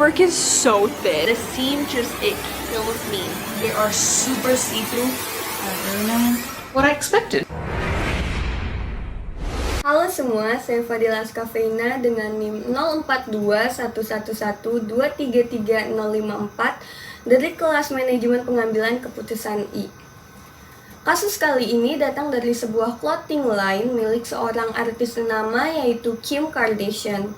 fabric is so thin. The seam it kills me. They are super see-through. What I expected. Halo semua, saya Fadila Skafeina dengan NIM 042111233054 dari kelas manajemen pengambilan keputusan I. Kasus kali ini datang dari sebuah clothing line milik seorang artis ternama yaitu Kim Kardashian.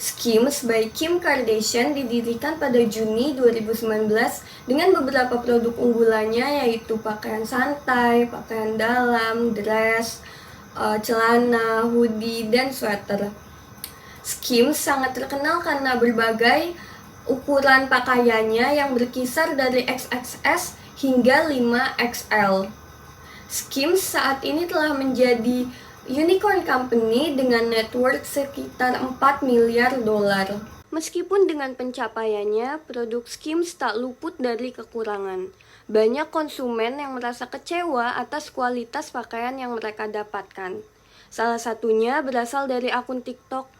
Skims by Kim Kardashian didirikan pada Juni 2019 dengan beberapa produk unggulannya yaitu pakaian santai, pakaian dalam, dress, celana, hoodie, dan sweater. Skims sangat terkenal karena berbagai ukuran pakaiannya yang berkisar dari XXS hingga 5XL. Skims saat ini telah menjadi unicorn company dengan net worth sekitar 4 miliar dolar. Meskipun dengan pencapaiannya, produk Skims tak luput dari kekurangan. Banyak konsumen yang merasa kecewa atas kualitas pakaian yang mereka dapatkan. Salah satunya berasal dari akun TikTok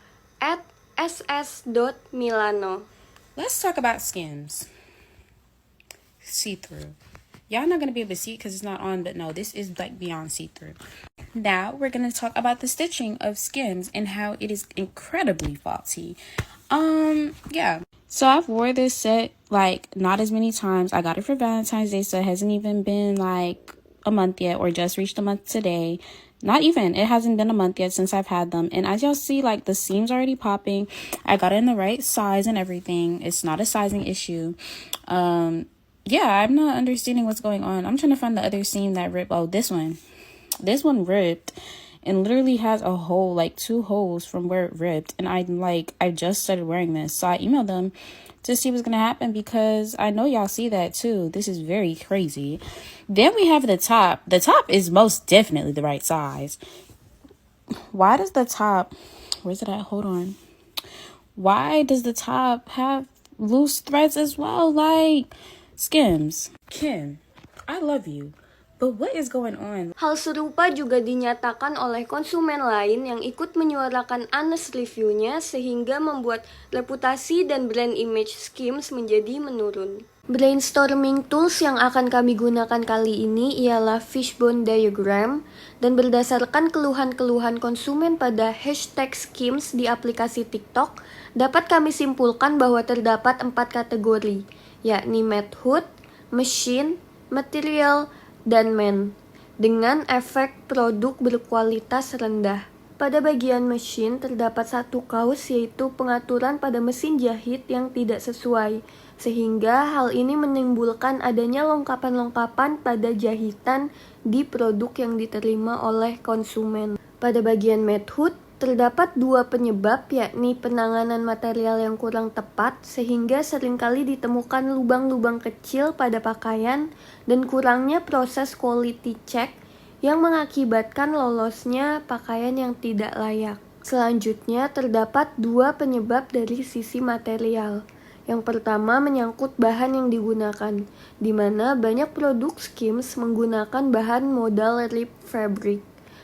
@ss.milano. Let's talk about Skims. See-through. Y'all not gonna be able to see it because it's not on, but no, this is like beyond see-through. Now we're gonna talk about the stitching of Skims and how it is incredibly faulty. Yeah. So I've wore this set like not as many times. I got it for Valentine's Day, so it hasn't even been like a month yet, or just reached a month today. Not even, it hasn't been a month yet since I've had them. And as y'all see, like the seams already popping. I got it in the right size and everything. It's not a sizing issue. Yeah, I'm not understanding what's going on. I'm trying to find the other seam that ripped. Oh, this one. This one ripped and literally has a hole, like 2 holes from where it ripped. And I just started wearing this. So I emailed them to see what's going to happen because I know y'all see that too. This is very crazy. Then we have the top. The top is most definitely the right size. Why does the top, where's it at? Hold on. Why does the top have loose threads as well? Like, Skims, Kim, I love you, but what is going on? Hal serupa juga dinyatakan oleh konsumen lain yang ikut menyuarakan honest review-nya sehingga membuat reputasi dan brand image Skims menjadi menurun. Brainstorming tools yang akan kami gunakan kali ini ialah Fishbone Diagram dan berdasarkan keluhan-keluhan konsumen pada hashtag Skims di aplikasi TikTok, dapat kami simpulkan bahwa terdapat 4 kategori, yakni matte hood, machine, material, dan men, dengan efek produk berkualitas rendah. Pada bagian mesin terdapat 1 kaos yaitu pengaturan pada mesin jahit yang tidak sesuai, sehingga hal ini menimbulkan adanya longkapan-longkapan pada jahitan di produk yang diterima oleh konsumen. Pada bagian matte hood terdapat 2 penyebab, yakni penanganan material yang kurang tepat sehingga seringkali ditemukan lubang-lubang kecil pada pakaian dan kurangnya proses quality check yang mengakibatkan lolosnya pakaian yang tidak layak. Selanjutnya terdapat 2 penyebab dari sisi material. Yang pertama menyangkut bahan yang digunakan, di mana banyak produk Skims menggunakan bahan modal rib fabric.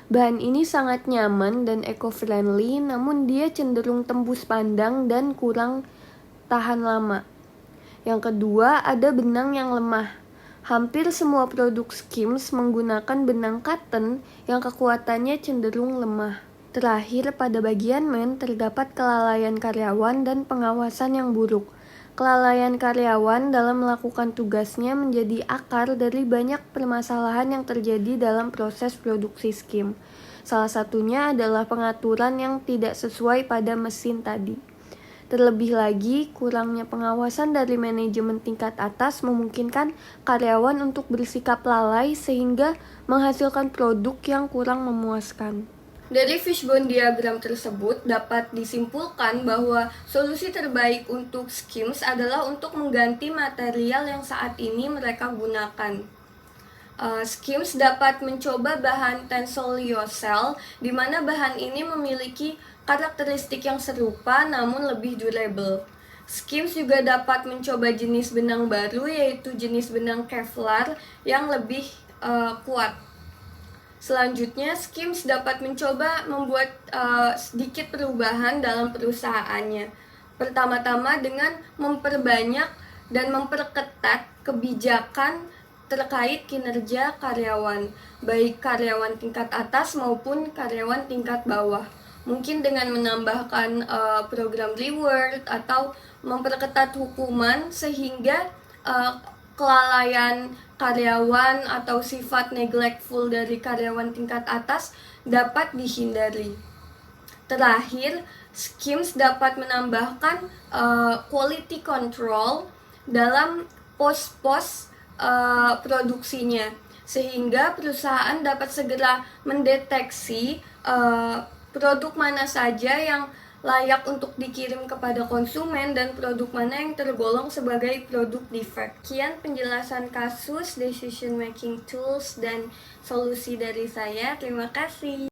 Bahan ini sangat nyaman dan eco-friendly, namun dia cenderung tembus pandang dan kurang tahan lama. Yang kedua, ada benang yang lemah. Hampir semua produk Skims menggunakan benang cotton yang kekuatannya cenderung lemah. Terakhir, pada bagian men terdapat kelalaian karyawan dan pengawasan yang buruk. Kelalaian karyawan dalam melakukan tugasnya menjadi akar dari banyak permasalahan yang terjadi dalam proses produksi Skims. Salah satunya adalah pengaturan yang tidak sesuai pada mesin tadi. Terlebih lagi, kurangnya pengawasan dari manajemen tingkat atas memungkinkan karyawan untuk bersikap lalai sehingga menghasilkan produk yang kurang memuaskan. Dari fishbone diagram tersebut dapat disimpulkan bahwa solusi terbaik untuk Skims adalah untuk mengganti material yang saat ini mereka gunakan. Skims dapat mencoba bahan Tencel Lyocell, di mana bahan ini memiliki karakteristik yang serupa namun lebih durable. Skims juga dapat mencoba jenis benang baru, yaitu jenis benang Kevlar yang lebih kuat. Selanjutnya, Skims dapat mencoba membuat sedikit perubahan dalam perusahaannya. Pertama-tama dengan memperbanyak dan memperketat kebijakan terkait kinerja karyawan, baik karyawan tingkat atas maupun karyawan tingkat bawah. Mungkin dengan menambahkan program reward atau memperketat hukuman sehingga kelalaian karyawan atau sifat neglectful dari karyawan tingkat atas dapat dihindari. Terakhir, Skims dapat menambahkan quality control dalam pos-pos produksinya, sehingga perusahaan dapat segera mendeteksi produk mana saja yang layak untuk dikirim kepada konsumen dan produk mana yang tergolong sebagai produk defect. Sekian penjelasan kasus, decision making tools, dan solusi dari saya. Terima kasih.